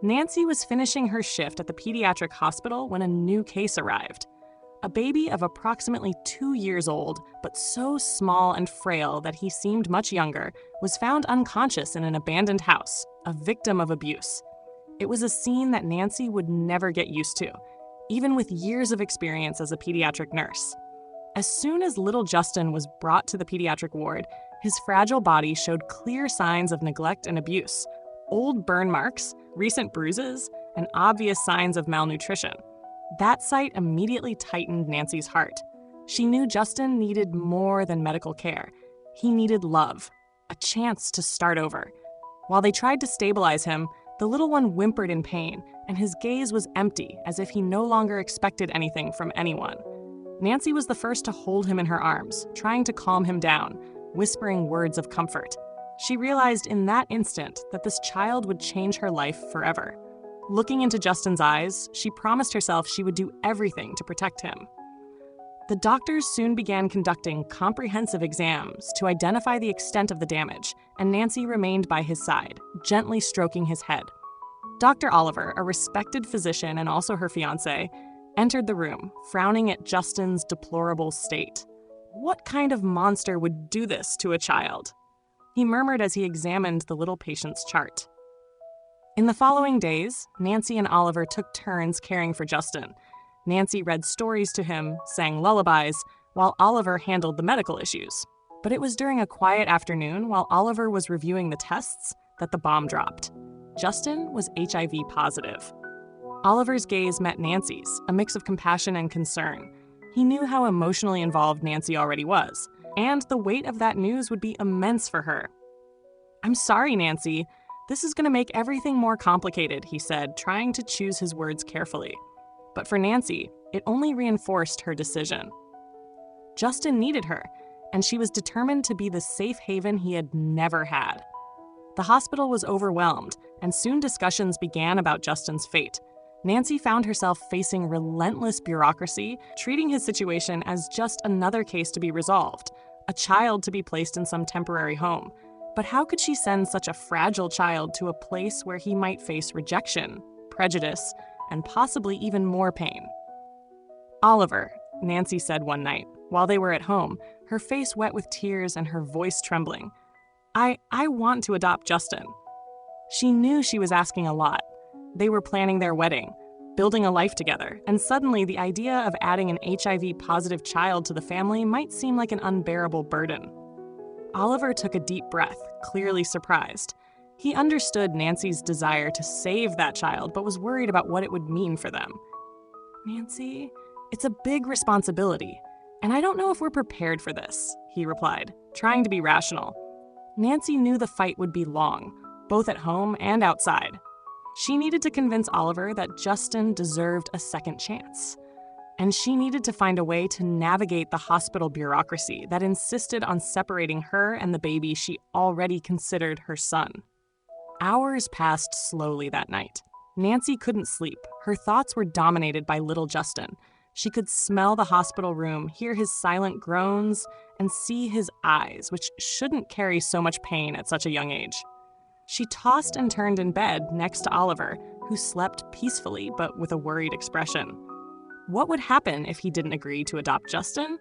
Nancy was finishing her shift at the pediatric hospital when a new case arrived. A baby of approximately 2 years old, but so small and frail that he seemed much younger, was found unconscious in an abandoned house, a victim of abuse. It was a scene that Nancy would never get used to, even with years of experience as a pediatric nurse. As soon as little Justin was brought to the pediatric ward, his fragile body showed clear signs of neglect and abuse, old burn marks, recent bruises, and obvious signs of malnutrition. That sight immediately tightened Nancy's heart. She knew Justin needed more than medical care. He needed love, a chance to start over. While they tried to stabilize him, the little one whimpered in pain, and his gaze was empty, as if he no longer expected anything from anyone. Nancy was the first to hold him in her arms, trying to calm him down, whispering words of comfort. She realized in that instant that this child would change her life forever. Looking into Justin's eyes, she promised herself she would do everything to protect him. The doctors soon began conducting comprehensive exams to identify the extent of the damage, and Nancy remained by his side, gently stroking his head. Dr. Oliver, a respected physician and also her fiancé, entered the room, frowning at Justin's deplorable state. What kind of monster would do this to a child? He murmured as he examined the little patient's chart. In the following days, Nancy and Oliver took turns caring for Justin. Nancy read stories to him, sang lullabies, while Oliver handled the medical issues. But it was during a quiet afternoon while Oliver was reviewing the tests that the bomb dropped. Justin was HIV positive. Oliver's gaze met Nancy's, a mix of compassion and concern. He knew how emotionally involved Nancy already was, and the weight of that news would be immense for her. "I'm sorry, Nancy. This is going to make everything more complicated," he said, trying to choose his words carefully. But for Nancy, it only reinforced her decision. Justin needed her, and she was determined to be the safe haven he had never had. The hospital was overwhelmed, and soon discussions began about Justin's fate. Nancy found herself facing relentless bureaucracy, treating his situation as just another case to be resolved, a child to be placed in some temporary home. But how could she send such a fragile child to a place where he might face rejection, prejudice, and possibly even more pain? "Oliver," Nancy said one night, while they were at home, her face wet with tears and her voice trembling. I want to adopt Justin." She knew she was asking a lot. They were planning their wedding, building a life together, and suddenly the idea of adding an HIV-positive child to the family might seem like an unbearable burden. Oliver took a deep breath, clearly surprised. He understood Nancy's desire to save that child, but was worried about what it would mean for them. "Nancy, it's a big responsibility, and I don't know if we're prepared for this," he replied, trying to be rational. Nancy knew the fight would be long, both at home and outside. She needed to convince Oliver that Justin deserved a second chance. And she needed to find a way to navigate the hospital bureaucracy that insisted on separating her and the baby she already considered her son. Hours passed slowly that night. Nancy couldn't sleep. Her thoughts were dominated by little Justin. She could smell the hospital room, hear his silent groans, and see his eyes, which shouldn't carry so much pain at such a young age. She tossed and turned in bed next to Oliver, who slept peacefully but with a worried expression. What would happen if he didn't agree to adopt Justin?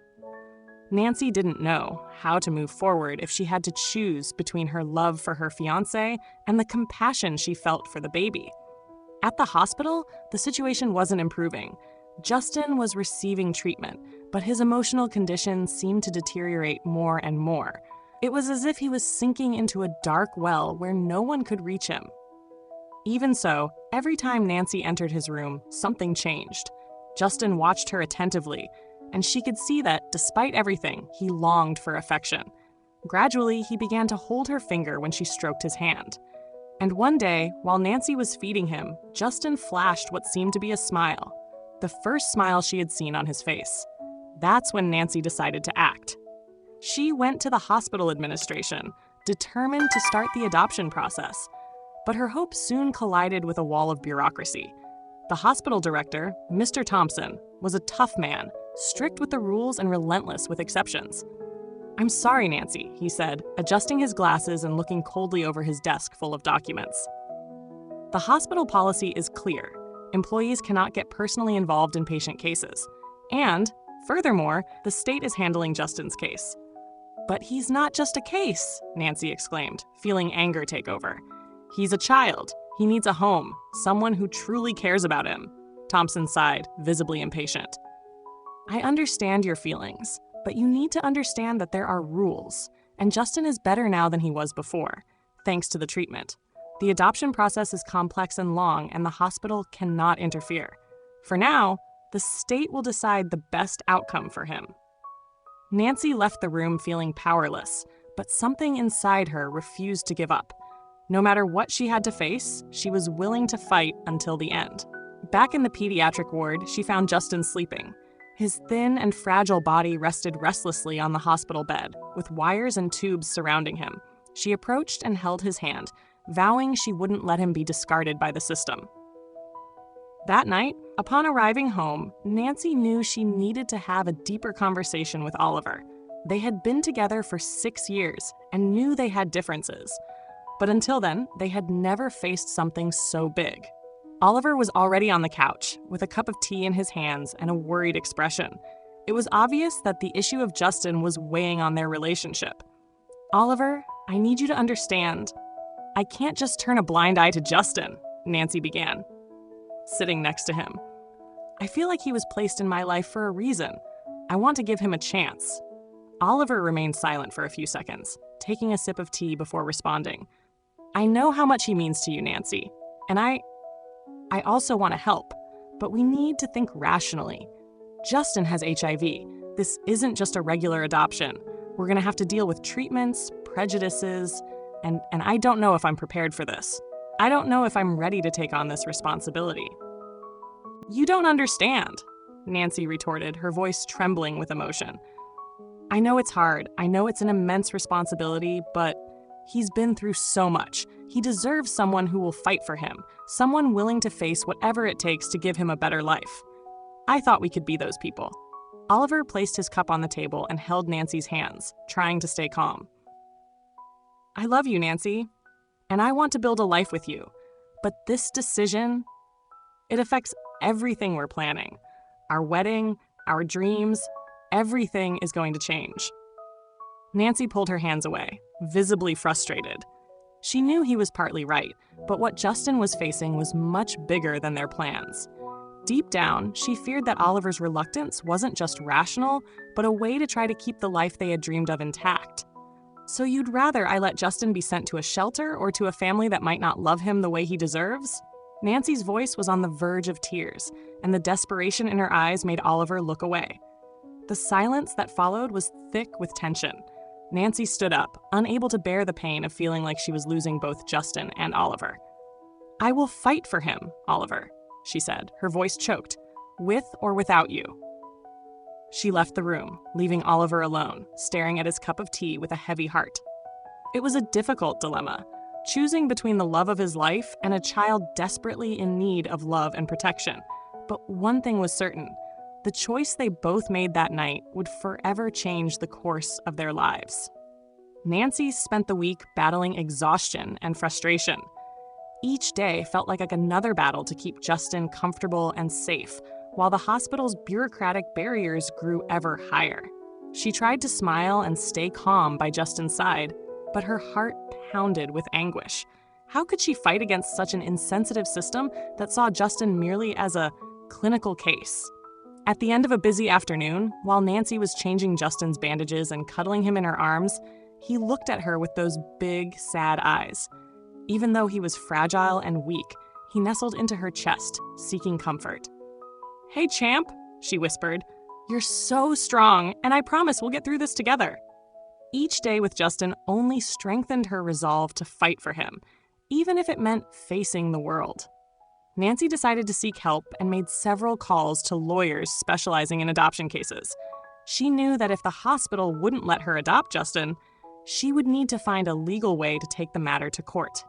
Nancy didn't know how to move forward if she had to choose between her love for her fiancé and the compassion she felt for the baby. At the hospital, the situation wasn't improving. Justin was receiving treatment, but his emotional condition seemed to deteriorate more and more. It was as if he was sinking into a dark well where no one could reach him. Even so, every time Nancy entered his room, something changed. Justin watched her attentively, and she could see that, despite everything, he longed for affection. Gradually, he began to hold her finger when she stroked his hand. And one day, while Nancy was feeding him, Justin flashed what seemed to be a smile. The first smile she had seen on his face. That's when Nancy decided to act. She went to the hospital administration, determined to start the adoption process. But her hopes soon collided with a wall of bureaucracy. The hospital director, Mr. Thompson, was a tough man, strict with the rules and relentless with exceptions. "I'm sorry, Nancy," he said, adjusting his glasses and looking coldly over his desk full of documents. The hospital policy is clear. Employees cannot get personally involved in patient cases. And, furthermore, the state is handling Justin's case. "But he's not just a case," Nancy exclaimed, feeling anger take over. "He's a child. He needs a home, someone who truly cares about him." Thompson sighed, visibly impatient. "I understand your feelings, but you need to understand that there are rules, and Justin is better now than he was before, thanks to the treatment. The adoption process is complex and long, and the hospital cannot interfere. For now, the state will decide the best outcome for him." Nancy left the room feeling powerless, but something inside her refused to give up. No matter what she had to face, she was willing to fight until the end. Back in the pediatric ward, she found Justin sleeping. His thin and fragile body rested restlessly on the hospital bed, with wires and tubes surrounding him. She approached and held his hand, vowing she wouldn't let him be discarded by the system. That night, upon arriving home, Nancy knew she needed to have a deeper conversation with Oliver. They had been together for 6 years and knew they had differences. But until then, they had never faced something so big. Oliver was already on the couch, with a cup of tea in his hands and a worried expression. It was obvious that the issue of Justin was weighing on their relationship. "Oliver, I need you to understand. I can't just turn a blind eye to Justin," Nancy began, sitting next to him. "I feel like he was placed in my life for a reason. I want to give him a chance." Oliver remained silent for a few seconds, taking a sip of tea before responding. "I know how much he means to you, Nancy, and I also want to help, but we need to think rationally. Justin has HIV. This isn't just a regular adoption. We're going to have to deal with treatments, prejudices, and I don't know if I'm prepared for this. I don't know if I'm ready to take on this responsibility." "You don't understand," Nancy retorted, her voice trembling with emotion. "I know it's hard. I know it's an immense responsibility, but he's been through so much. He deserves someone who will fight for him, someone willing to face whatever it takes to give him a better life. I thought we could be those people." Oliver placed his cup on the table and held Nancy's hands, trying to stay calm. "I love you, Nancy, and I want to build a life with you. But this decision, it affects everything we're planning. Our wedding, our dreams, everything is going to change." Nancy pulled her hands away, visibly frustrated. She knew he was partly right, but what Justin was facing was much bigger than their plans. Deep down, she feared that Oliver's reluctance wasn't just rational, but a way to try to keep the life they had dreamed of intact. "So you'd rather I let Justin be sent to a shelter or to a family that might not love him the way he deserves?" Nancy's voice was on the verge of tears, and the desperation in her eyes made Oliver look away. The silence that followed was thick with tension. Nancy stood up, unable to bear the pain of feeling like she was losing both Justin and Oliver. "I will fight for him, Oliver," she said, her voice choked, "with or without you." She left the room, leaving Oliver alone, staring at his cup of tea with a heavy heart. It was a difficult dilemma, choosing between the love of his life and a child desperately in need of love and protection. But one thing was certain: the choice they both made that night would forever change the course of their lives. Nancy spent the week battling exhaustion and frustration. Each day felt like another battle to keep Justin comfortable and safe, while the hospital's bureaucratic barriers grew ever higher. She tried to smile and stay calm by Justin's side, but her heart pounded with anguish. How could she fight against such an insensitive system that saw Justin merely as a clinical case? At the end of a busy afternoon, while Nancy was changing Justin's bandages and cuddling him in her arms, he looked at her with those big, sad eyes. Even though he was fragile and weak, he nestled into her chest, seeking comfort. "Hey, champ," she whispered. "You're so strong, and I promise we'll get through this together." Each day with Justin only strengthened her resolve to fight for him, even if it meant facing the world. Nancy decided to seek help and made several calls to lawyers specializing in adoption cases. She knew that if the hospital wouldn't let her adopt Justin, she would need to find a legal way to take the matter to court.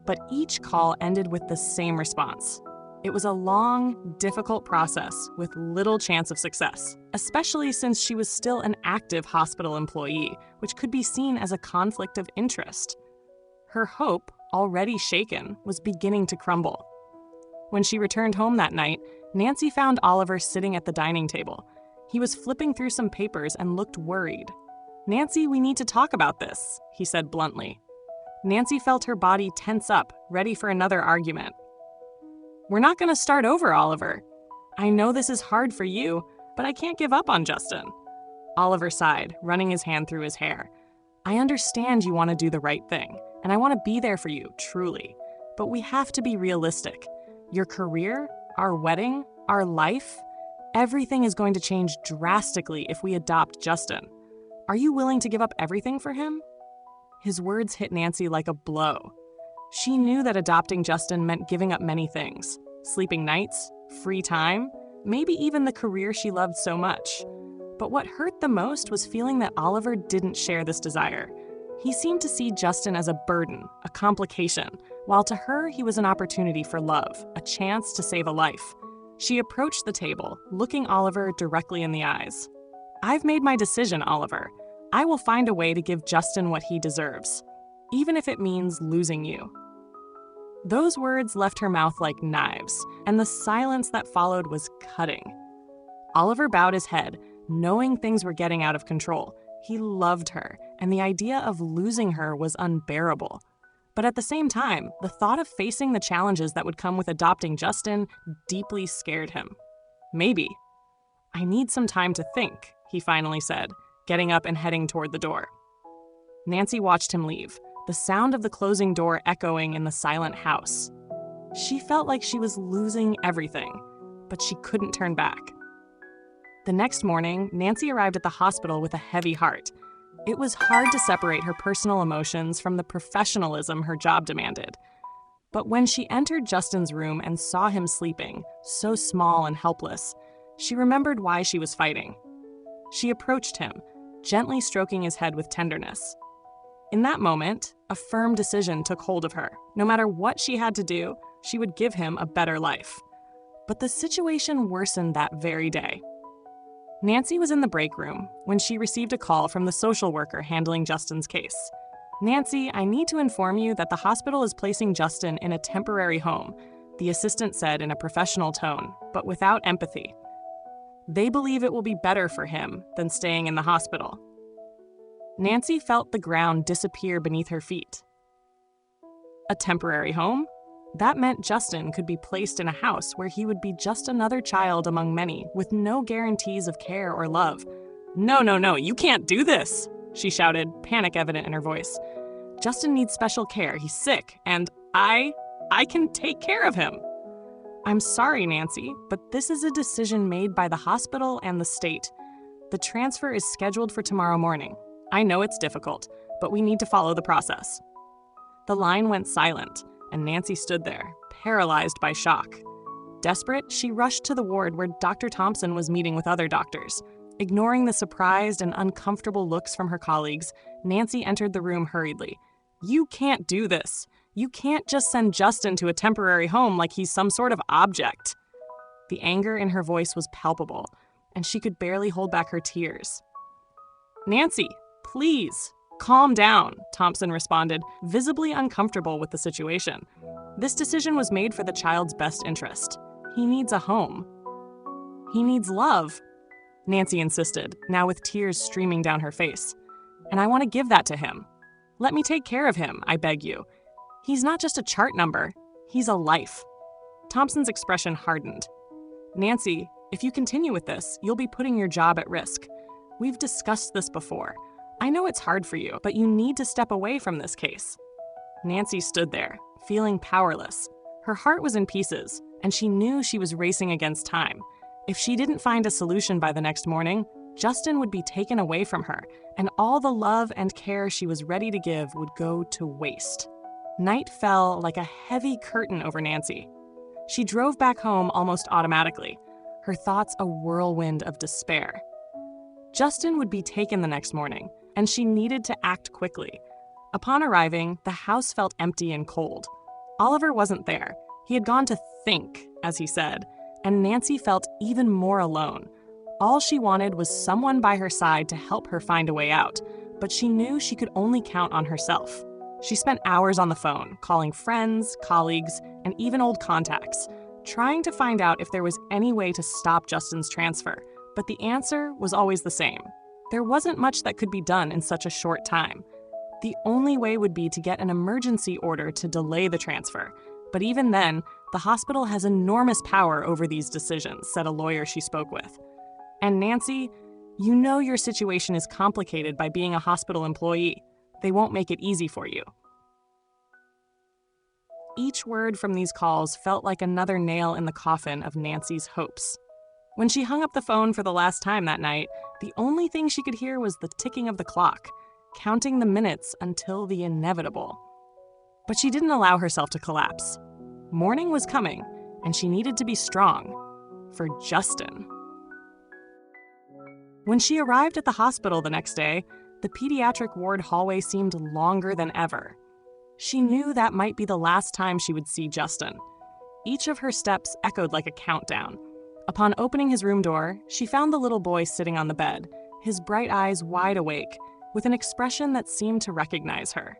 But each call ended with the same response. It was a long, difficult process with little chance of success, especially since she was still an active hospital employee, which could be seen as a conflict of interest. Her hope, already shaken, was beginning to crumble. When she returned home that night, Nancy found Oliver sitting at the dining table. He was flipping through some papers and looked worried. "Nancy, we need to talk about this," he said bluntly. Nancy felt her body tense up, ready for another argument. "We're not going to start over, Oliver. I know this is hard for you, but I can't give up on Justin." Oliver sighed, running his hand through his hair. "I understand you want to do the right thing, and I want to be there for you, truly. But we have to be realistic. Your career, our wedding, our life, everything is going to change drastically if we adopt Justin. Are you willing to give up everything for him?" His words hit Nancy like a blow. She knew that adopting Justin meant giving up many things: sleeping nights, free time, maybe even the career she loved so much. But what hurt the most was feeling that Oliver didn't share this desire. He seemed to see Justin as a burden, a complication, while to her he was an opportunity for love, a chance to save a life. She approached the table, looking Oliver directly in the eyes. "I've made my decision, Oliver. I will find a way to give Justin what he deserves, even if it means losing you." Those words left her mouth like knives, and the silence that followed was cutting. Oliver bowed his head, knowing things were getting out of control. He loved her, and the idea of losing her was unbearable. But at the same time, the thought of facing the challenges that would come with adopting Justin deeply scared him. "Maybe. I need some time to think," he finally said, getting up and heading toward the door. Nancy watched him leave, the sound of the closing door echoing in the silent house. She felt like she was losing everything, but she couldn't turn back. The next morning, Nancy arrived at the hospital with a heavy heart. It was hard to separate her personal emotions from the professionalism her job demanded. But when she entered Justin's room and saw him sleeping, so small and helpless, she remembered why she was fighting. She approached him, gently stroking his head with tenderness. In that moment, a firm decision took hold of her. No matter what she had to do, she would give him a better life. But the situation worsened that very day. Nancy was in the break room when she received a call from the social worker handling Justin's case. "Nancy, I need to inform you that the hospital is placing Justin in a temporary home," the assistant said in a professional tone, but without empathy. "They believe it will be better for him than staying in the hospital." Nancy felt the ground disappear beneath her feet. A temporary home? That meant Justin could be placed in a house where he would be just another child among many, with no guarantees of care or love. No, you can't do this," she shouted, panic evident in her voice. "Justin needs special care. He's sick, and I can take care of him." "I'm sorry, Nancy, but this is a decision made by the hospital and the state. The transfer is scheduled for tomorrow morning. I know it's difficult, but we need to follow the process." The line went silent, and Nancy stood there, paralyzed by shock. Desperate, she rushed to the ward where Dr. Thompson was meeting with other doctors. Ignoring the surprised and uncomfortable looks from her colleagues, Nancy entered the room hurriedly. "You can't do this. You can't just send Justin to a temporary home like he's some sort of object." The anger in her voice was palpable, and she could barely hold back her tears. "Nancy, please, calm down," Thompson responded, visibly uncomfortable with the situation. "This decision was made for the child's best interest. He needs a home. He needs love," Nancy insisted, now with tears streaming down her face. "And I want to give that to him. Let me take care of him, I beg you. He's not just a chart number. He's a life." Thompson's expression hardened. "Nancy, if you continue with this, you'll be putting your job at risk. We've discussed this before. I know it's hard for you, but you need to step away from this case." Nancy stood there, feeling powerless. Her heart was in pieces, and she knew she was racing against time. If she didn't find a solution by the next morning, Justin would be taken away from her, and all the love and care she was ready to give would go to waste. Night fell like a heavy curtain over Nancy. She drove back home almost automatically, her thoughts a whirlwind of despair. Justin would be taken the next morning, and she needed to act quickly. Upon arriving, the house felt empty and cold. Oliver wasn't there. He had gone to think, as he said, and Nancy felt even more alone. All she wanted was someone by her side to help her find a way out, but she knew she could only count on herself. She spent hours on the phone, calling friends, colleagues, and even old contacts, trying to find out if there was any way to stop Justin's transfer, but the answer was always the same. There wasn't much that could be done in such a short time. The only way would be to get an emergency order to delay the transfer, but even then, the hospital has enormous power over these decisions, said a lawyer she spoke with. And Nancy, you know your situation is complicated by being a hospital employee. They won't make it easy for you. Each word from these calls felt like another nail in the coffin of Nancy's hopes. When she hung up the phone for the last time that night, the only thing she could hear was the ticking of the clock, counting the minutes until the inevitable. But she didn't allow herself to collapse. Morning was coming, and she needed to be strong. For Justin. When she arrived at the hospital the next day, the pediatric ward hallway seemed longer than ever. She knew that might be the last time she would see Justin. Each of her steps echoed like a countdown. Upon opening his room door, she found the little boy sitting on the bed, his bright eyes wide awake, with an expression that seemed to recognize her.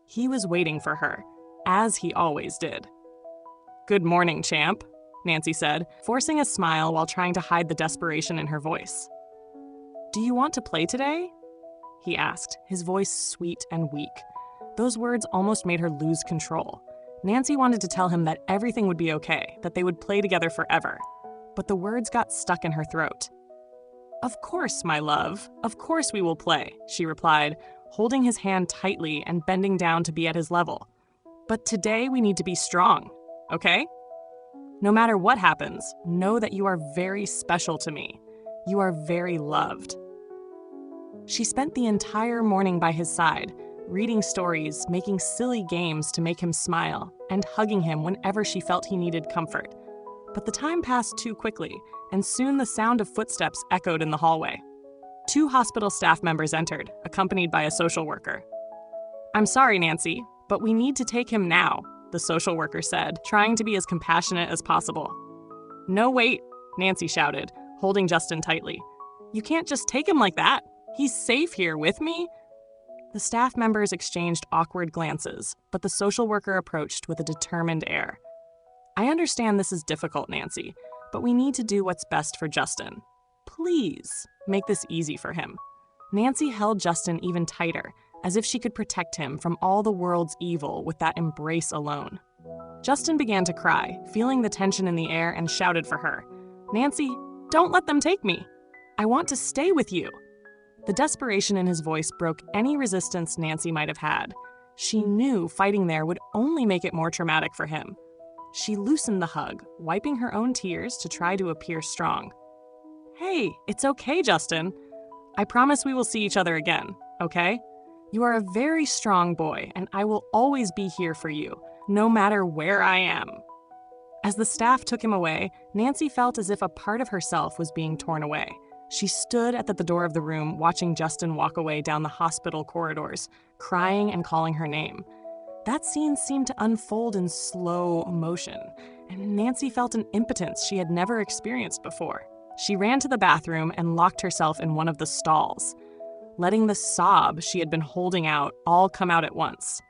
He was waiting for her, as he always did. "Good morning, champ," Nancy said, forcing a smile while trying to hide the desperation in her voice. "Do you want to play today?" he asked, his voice sweet and weak. Those words almost made her lose control. Nancy wanted to tell him that everything would be okay, that they would play together forever. But the words got stuck in her throat. "Of course, my love. Of course we will play," she replied, holding his hand tightly and bending down to be at his level. "But today we need to be strong, okay? No matter what happens, know that you are very special to me. You are very loved." She spent the entire morning by his side, reading stories, making silly games to make him smile, and hugging him whenever she felt he needed comfort. But the time passed too quickly, and soon the sound of footsteps echoed in the hallway. 2 hospital staff members entered, accompanied by a social worker. "I'm sorry, Nancy, but we need to take him now," the social worker said, trying to be as compassionate as possible. "No, wait," Nancy shouted, holding Justin tightly. "You can't just take him like that. He's safe here with me." The staff members exchanged awkward glances, but the social worker approached with a determined air. "I understand this is difficult, Nancy, but we need to do what's best for Justin. Please, make this easy for him." Nancy held Justin even tighter, as if she could protect him from all the world's evil with that embrace alone. Justin began to cry, feeling the tension in the air, and shouted for her. "Nancy, don't let them take me. I want to stay with you." The desperation in his voice broke any resistance Nancy might have had. She knew fighting there would only make it more traumatic for him. She loosened the hug, wiping her own tears to try to appear strong. "Hey, it's okay, Justin. I promise we will see each other again, okay? You are a very strong boy, and I will always be here for you, no matter where I am." As the staff took him away, Nancy felt as if a part of herself was being torn away. She stood at the door of the room, watching Justin walk away down the hospital corridors, crying and calling her name. That scene seemed to unfold in slow motion, and Nancy felt an impotence she had never experienced before. She ran to the bathroom and locked herself in one of the stalls, letting the sob she had been holding out all come out at once.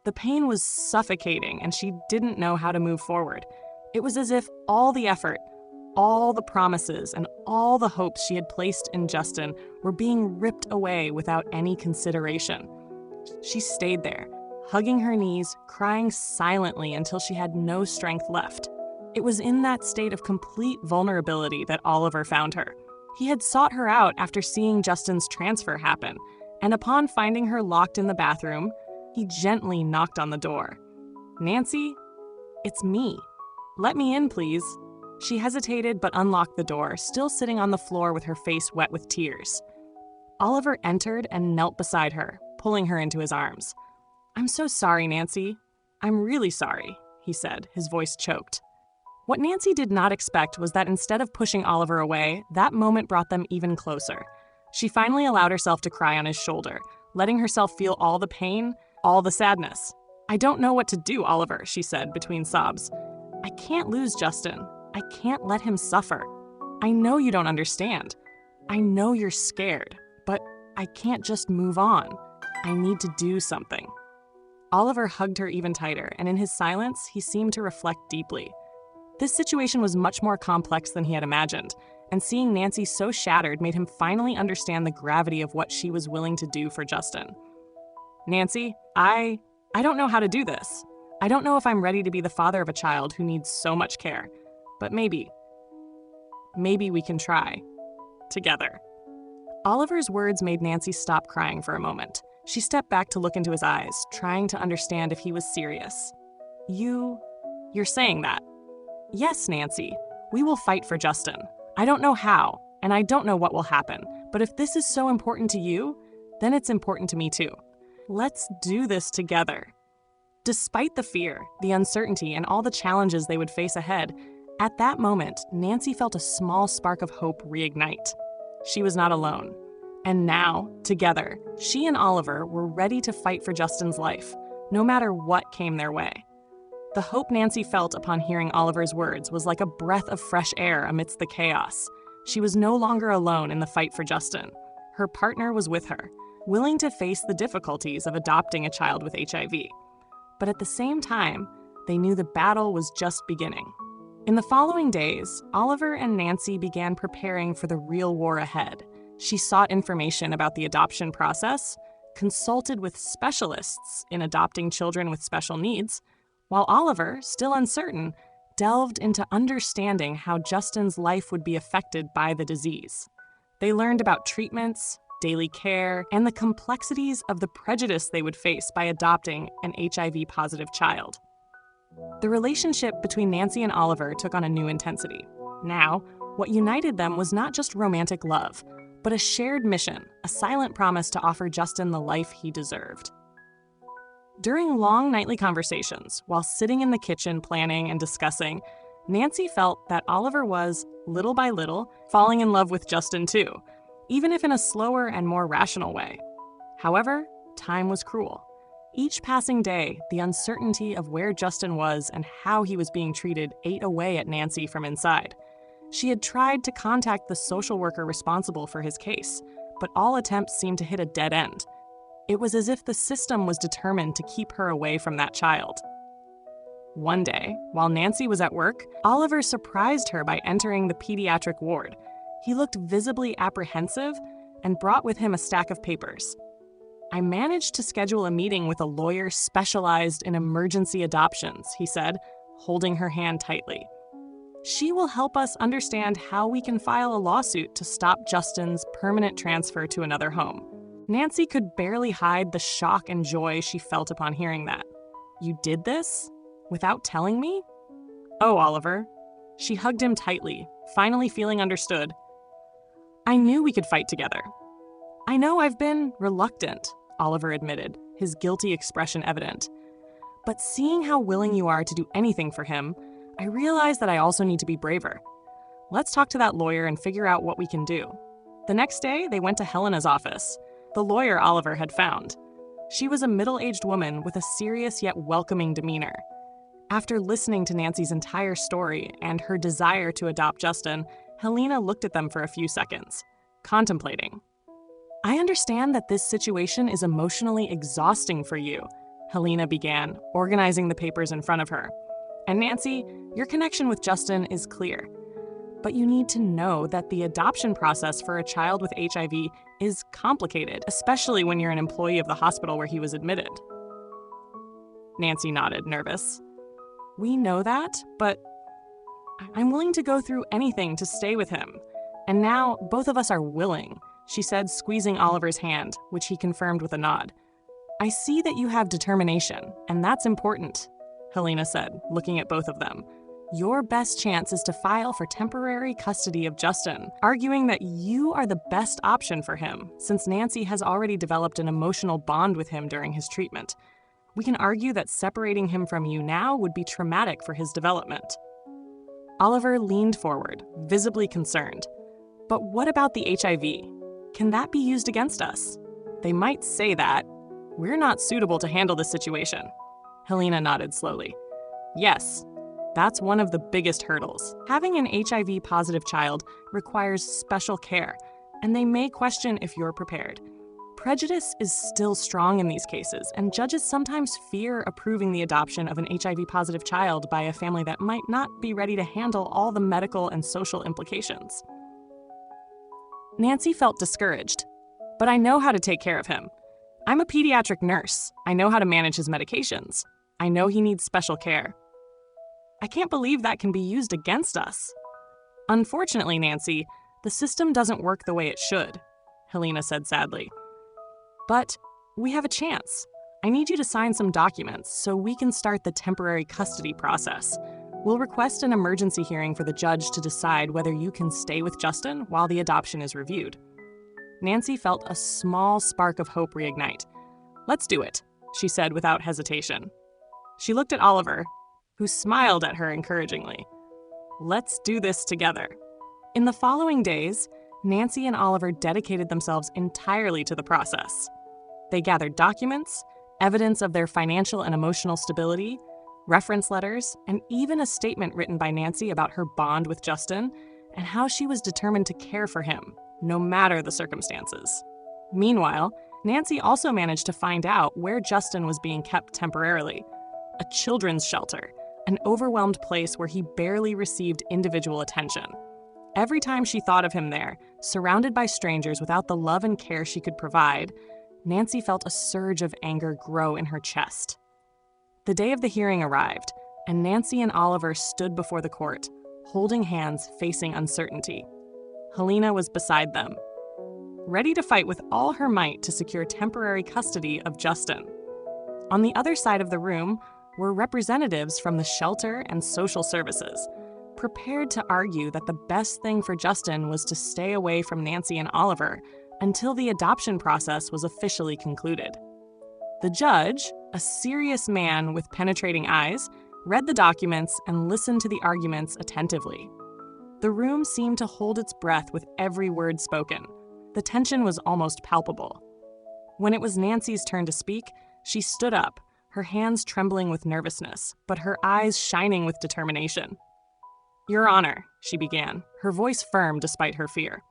The pain was suffocating, and she didn't know how to move forward. It was as if all the effort, all the promises, and all the hopes she had placed in Justin were being ripped away without any consideration. She stayed there, hugging her knees, crying silently until she had no strength left. It was in that state of complete vulnerability that Oliver found her. He had sought her out after seeing Justin's transfer happen, and upon finding her locked in the bathroom, he gently knocked on the door. "Nancy, it's me. Let me in, please." She hesitated but unlocked the door, still sitting on the floor with her face wet with tears. Oliver entered and knelt beside her, pulling her into his arms. "I'm so sorry, Nancy. I'm really sorry," he said, his voice choked. What Nancy did not expect was that instead of pushing Oliver away, that moment brought them even closer. She finally allowed herself to cry on his shoulder, letting herself feel all the pain, all the sadness. "I don't know what to do, Oliver," she said between sobs. "I can't lose Justin. I can't let him suffer. I know you don't understand. I know you're scared, but I can't just move on. I need to do something." Oliver hugged her even tighter, and in his silence, he seemed to reflect deeply. This situation was much more complex than he had imagined, and seeing Nancy so shattered made him finally understand the gravity of what she was willing to do for Justin. "Nancy, I don't know how to do this. I don't know if I'm ready to be the father of a child who needs so much care, but maybe we can try. Together." Oliver's words made Nancy stop crying for a moment. She stepped back to look into his eyes, trying to understand if he was serious. You're saying that?" "Yes, Nancy. We will fight for Justin. I don't know how, and I don't know what will happen, but if this is so important to you, then it's important to me too. Let's do this together." Despite the fear, the uncertainty, and all the challenges they would face ahead, at that moment, Nancy felt a small spark of hope reignite. She was not alone. And now, together, she and Oliver were ready to fight for Justin's life, no matter what came their way. The hope Nancy felt upon hearing Oliver's words was like a breath of fresh air amidst the chaos. She was no longer alone in the fight for Justin. Her partner was with her, willing to face the difficulties of adopting a child with HIV. But at the same time, they knew the battle was just beginning. In the following days, Oliver and Nancy began preparing for the real war ahead. She sought information about the adoption process, consulted with specialists in adopting children with special needs, while Oliver, still uncertain, delved into understanding how Justin's life would be affected by the disease. They learned about treatments, daily care, and the complexities of the prejudice they would face by adopting an HIV-positive child. The relationship between Nancy and Oliver took on a new intensity. Now, what united them was not just romantic love, but a shared mission, a silent promise to offer Justin the life he deserved. During long nightly conversations, while sitting in the kitchen planning and discussing, Nancy felt that Oliver was, little by little, falling in love with Justin too, even if in a slower and more rational way. However, time was cruel. Each passing day, the uncertainty of where Justin was and how he was being treated ate away at Nancy from inside. She had tried to contact the social worker responsible for his case, but all attempts seemed to hit a dead end. It was as if the system was determined to keep her away from that child. One day, while Nancy was at work, Oliver surprised her by entering the pediatric ward. He looked visibly apprehensive and brought with him a stack of papers. "I managed to schedule a meeting with a lawyer specialized in emergency adoptions," he said, holding her hand tightly. "She will help us understand how we can file a lawsuit to stop Justin's permanent transfer to another home." Nancy could barely hide the shock and joy she felt upon hearing that. "You did this? Without telling me?" "Oh, Oliver." She hugged him tightly, finally feeling understood. "I knew we could fight together." "I know I've been reluctant," Oliver admitted, his guilty expression evident. "But seeing how willing you are to do anything for him, I realize that I also need to be braver. Let's talk to that lawyer and figure out what we can do." The next day, they went to Helena's office, the lawyer Oliver had found. She was a middle-aged woman with a serious yet welcoming demeanor. After listening to Nancy's entire story and her desire to adopt Justin, Helena looked at them for a few seconds, contemplating. "I understand that this situation is emotionally exhausting for you," Helena began, organizing the papers in front of her. "And Nancy, your connection with Justin is clear. But you need to know that the adoption process for a child with HIV is complicated, especially when you're an employee of the hospital where he was admitted." Nancy nodded, nervous. "We know that, but I'm willing to go through anything to stay with him. And now both of us are willing," she said, squeezing Oliver's hand, which he confirmed with a nod. "I see that you have determination, and that's important," Helena said, looking at both of them. "Your best chance is to file for temporary custody of Justin, arguing that you are the best option for him, since Nancy has already developed an emotional bond with him during his treatment. We can argue that separating him from you now would be traumatic for his development." Oliver leaned forward, visibly concerned. "But what about the HIV? Can that be used against us? They might say that. We're not suitable to handle this situation." Helena nodded slowly. "Yes. That's one of the biggest hurdles. Having an HIV-positive child requires special care, and they may question if you're prepared. Prejudice is still strong in these cases, and judges sometimes fear approving the adoption of an HIV-positive child by a family that might not be ready to handle all the medical and social implications. Nancy felt discouraged. But I know how to take care of him. I'm a pediatric nurse. I know how to manage his medications. I know he needs special care. I can't believe that can be used against us. Unfortunately, Nancy, the system doesn't work the way it should, Helena said sadly. But we have a chance. I need you to sign some documents so we can start the temporary custody process. We'll request an emergency hearing for the judge to decide whether you can stay with Justin while the adoption is reviewed. Nancy felt a small spark of hope reignite. Let's do it, she said without hesitation. She looked at Oliver, who smiled at her encouragingly. Let's do this together. In the following days, Nancy and Oliver dedicated themselves entirely to the process. They gathered documents, evidence of their financial and emotional stability, reference letters, and even a statement written by Nancy about her bond with Justin and how she was determined to care for him, no matter the circumstances. Meanwhile, Nancy also managed to find out where Justin was being kept temporarily: a children's shelter, an overwhelmed place where he barely received individual attention. Every time she thought of him there, surrounded by strangers without the love and care she could provide, Nancy felt a surge of anger grow in her chest. The day of the hearing arrived, and Nancy and Oliver stood before the court, holding hands, facing uncertainty. Helena was beside them, ready to fight with all her might to secure temporary custody of Justin. On the other side of the room were representatives from the shelter and social services, prepared to argue that the best thing for Justin was to stay away from Nancy and Oliver until the adoption process was officially concluded. The judge, a serious man with penetrating eyes, read the documents and listened to the arguments attentively. The room seemed to hold its breath with every word spoken. The tension was almost palpable. When it was Nancy's turn to speak, she stood up, her hands trembling with nervousness, but her eyes shining with determination. "Your Honor," she began, her voice firm despite her fear.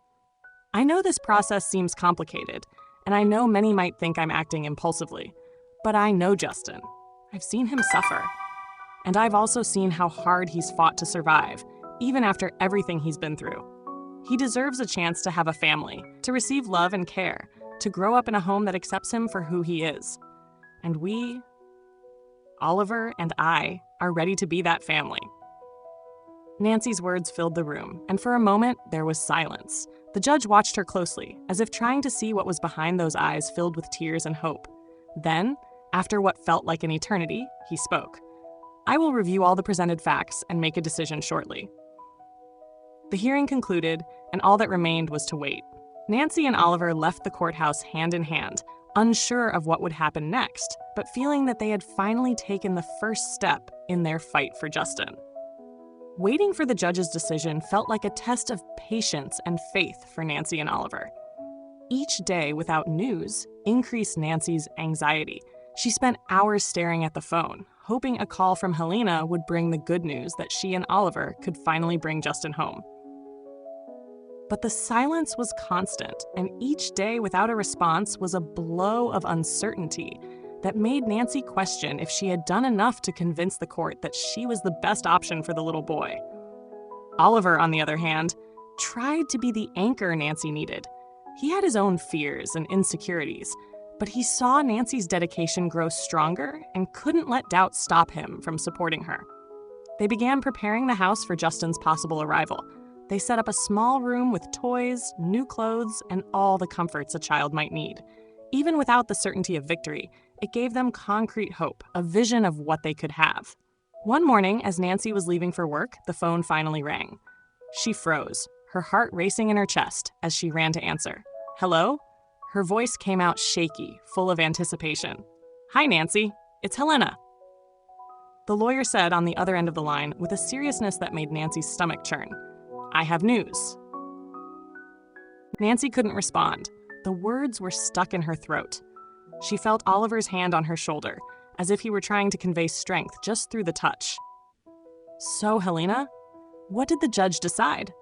"I know this process seems complicated, and I know many might think I'm acting impulsively, but I know Justin. I've seen him suffer. And I've also seen how hard he's fought to survive, even after everything he's been through. He deserves a chance to have a family, to receive love and care, to grow up in a home that accepts him for who he is. And we, Oliver and I, are ready to be that family." Nancy's words filled the room, and for a moment, there was silence. The judge watched her closely, as if trying to see what was behind those eyes filled with tears and hope. Then, after what felt like an eternity, he spoke. "I will review all the presented facts and make a decision shortly." The hearing concluded, and all that remained was to wait. Nancy and Oliver left the courthouse hand in hand, unsure of what would happen next, but feeling that they had finally taken the first step in their fight for Justin. Waiting for the judge's decision felt like a test of patience and faith for Nancy and Oliver. Each day without news increased Nancy's anxiety. She spent hours staring at the phone, hoping a call from Helena would bring the good news that she and Oliver could finally bring Justin home. But the silence was constant, and each day without a response was a blow of uncertainty that made Nancy question if she had done enough to convince the court that she was the best option for the little boy. Oliver, on the other hand, tried to be the anchor Nancy needed. He had his own fears and insecurities, but he saw Nancy's dedication grow stronger and couldn't let doubt stop him from supporting her. They began preparing the house for Justin's possible arrival. They set up a small room with toys, new clothes, and all the comforts a child might need. Even without the certainty of victory, it gave them concrete hope, a vision of what they could have. One morning, as Nancy was leaving for work, the phone finally rang. She froze, her heart racing in her chest as she ran to answer. "Hello?" Her voice came out shaky, full of anticipation. "Hi, Nancy. It's Helena." The lawyer said on the other end of the line with a seriousness that made Nancy's stomach churn. "I have news." Nancy couldn't respond. The words were stuck in her throat. She felt Oliver's hand on her shoulder, as if he were trying to convey strength just through the touch. "So, Helena, what did the judge decide?"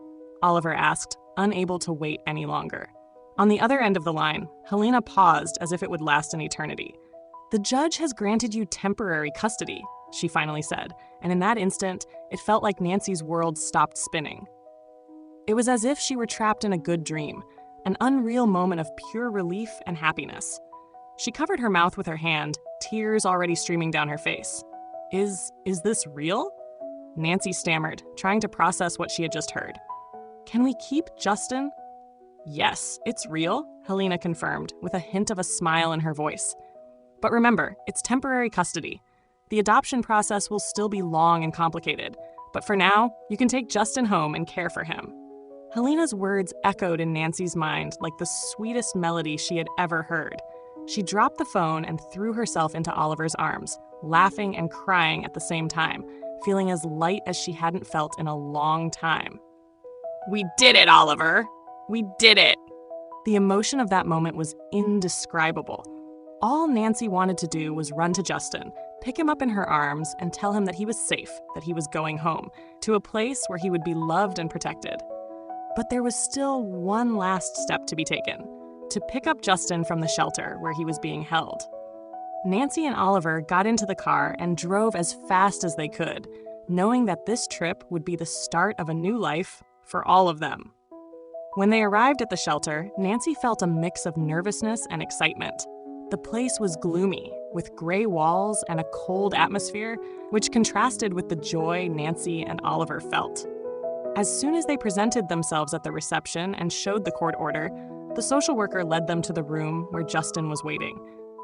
Oliver asked, unable to wait any longer. On the other end of the line, Helena paused as if it would last an eternity. "The judge has granted you temporary custody," she finally said, and in that instant, it felt like Nancy's world stopped spinning. It was as if she were trapped in a good dream, an unreal moment of pure relief and happiness. She covered her mouth with her hand, tears already streaming down her face. Is this real?" Nancy stammered, trying to process what she had just heard. "Can we keep Justin?" "Yes, it's real," Helena confirmed, with a hint of a smile in her voice. "But remember, it's temporary custody. The adoption process will still be long and complicated, but for now, you can take Justin home and care for him." Helena's words echoed in Nancy's mind like the sweetest melody she had ever heard. She dropped the phone and threw herself into Oliver's arms, laughing and crying at the same time, feeling as light as she hadn't felt in a long time. "We did it, Oliver! We did it!" The emotion of that moment was indescribable. All Nancy wanted to do was run to Justin, pick him up in her arms, and tell him that he was safe, that he was going home, to a place where he would be loved and protected. But there was still one last step to be taken: to pick up Justin from the shelter where he was being held. Nancy and Oliver got into the car and drove as fast as they could, knowing that this trip would be the start of a new life for all of them. When they arrived at the shelter, Nancy felt a mix of nervousness and excitement. The place was gloomy, with gray walls and a cold atmosphere, which contrasted with the joy Nancy and Oliver felt. As soon as they presented themselves at the reception and showed the court order, the social worker led them to the room where Justin was waiting.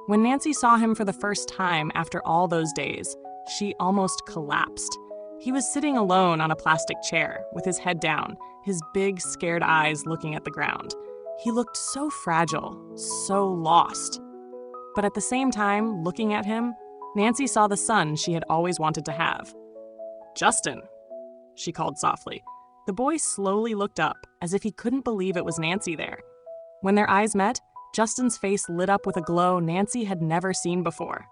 When Nancy saw him for the first time after all those days, she almost collapsed. He was sitting alone on a plastic chair, with his head down, his big, scared eyes looking at the ground. He looked so fragile, so lost. But at the same time, looking at him, Nancy saw the son she had always wanted to have. "Justin," she called softly. The boy slowly looked up, as if he couldn't believe it was Nancy there. When their eyes met, Justin's face lit up with a glow Nancy had never seen before.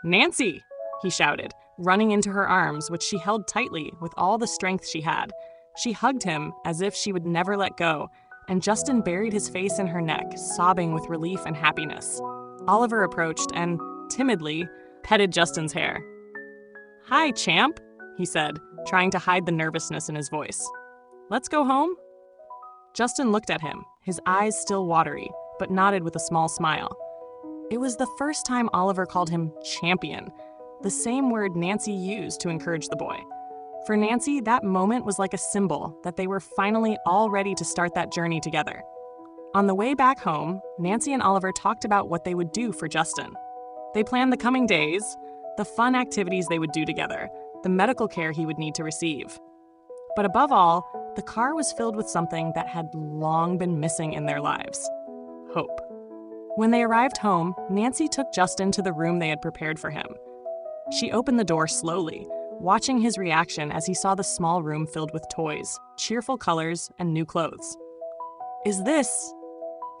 "Nancy!" he shouted, running into her arms, which she held tightly with all the strength she had. She hugged him as if she would never let go, and Justin buried his face in her neck, sobbing with relief and happiness. Oliver approached and, timidly, petted Justin's hair. "Hi, champ," he said, trying to hide the nervousness in his voice. "Let's go home?" Justin looked at him, his eyes still watery, but nodded with a small smile. It was the first time Oliver called him champion, the same word Nancy used to encourage the boy. For Nancy, that moment was like a symbol that they were finally all ready to start that journey together. On the way back home, Nancy and Oliver talked about what they would do for Justin. They planned the coming days, the fun activities they would do together, the medical care he would need to receive. But above all, the car was filled with something that had long been missing in their lives: hope. When they arrived home, Nancy took Justin to the room they had prepared for him. She opened the door slowly, watching his reaction as he saw the small room filled with toys, cheerful colors, and new clothes. "Is this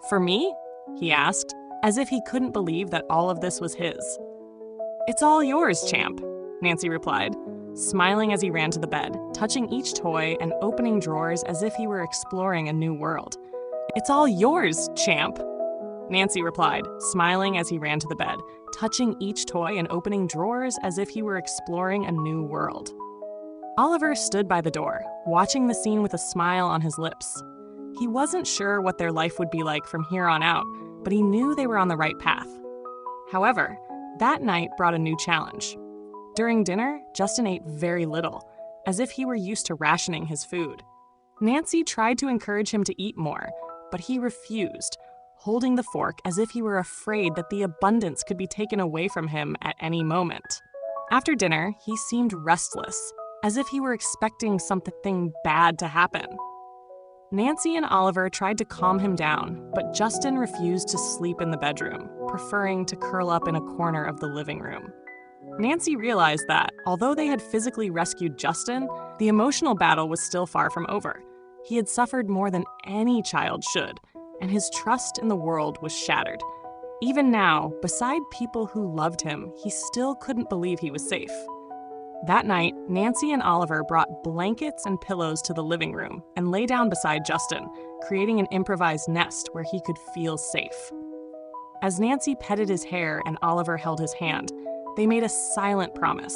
for me?" he asked, as if he couldn't believe that all of this was his. "It's all yours, champ," Nancy replied, smiling as he ran to the bed, touching each toy and opening drawers as if he were exploring a new world. "It's all yours, champ," Nancy replied, smiling as he ran to the bed, touching each toy and opening drawers as if he were exploring a new world. Oliver stood by the door, watching the scene with a smile on his lips. He wasn't sure what their life would be like from here on out, but he knew they were on the right path. However, that night brought a new challenge. During dinner, Justin ate very little, as if he were used to rationing his food. Nancy tried to encourage him to eat more, but he refused, holding the fork as if he were afraid that the abundance could be taken away from him at any moment. After dinner, he seemed restless, as if he were expecting something bad to happen. Nancy and Oliver tried to calm him down, but Justin refused to sleep in the bedroom, preferring to curl up in a corner of the living room. Nancy realized that, although they had physically rescued Justin, the emotional battle was still far from over. He had suffered more than any child should, and his trust in the world was shattered. Even now, beside people who loved him, he still couldn't believe he was safe. That night, Nancy and Oliver brought blankets and pillows to the living room and lay down beside Justin, creating an improvised nest where he could feel safe. As Nancy petted his hair and Oliver held his hand, they made a silent promise.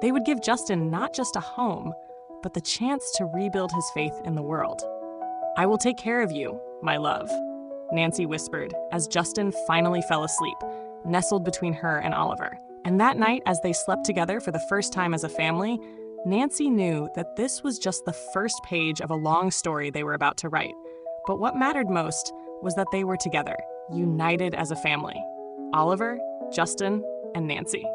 They would give Justin not just a home, but the chance to rebuild his faith in the world. "I will take care of you, my love," Nancy whispered as Justin finally fell asleep, nestled between her and Oliver. And that night, as they slept together for the first time as a family, Nancy knew that this was just the first page of a long story they were about to write. But what mattered most was that they were together, united as a family. Oliver, Justin, and Nancy.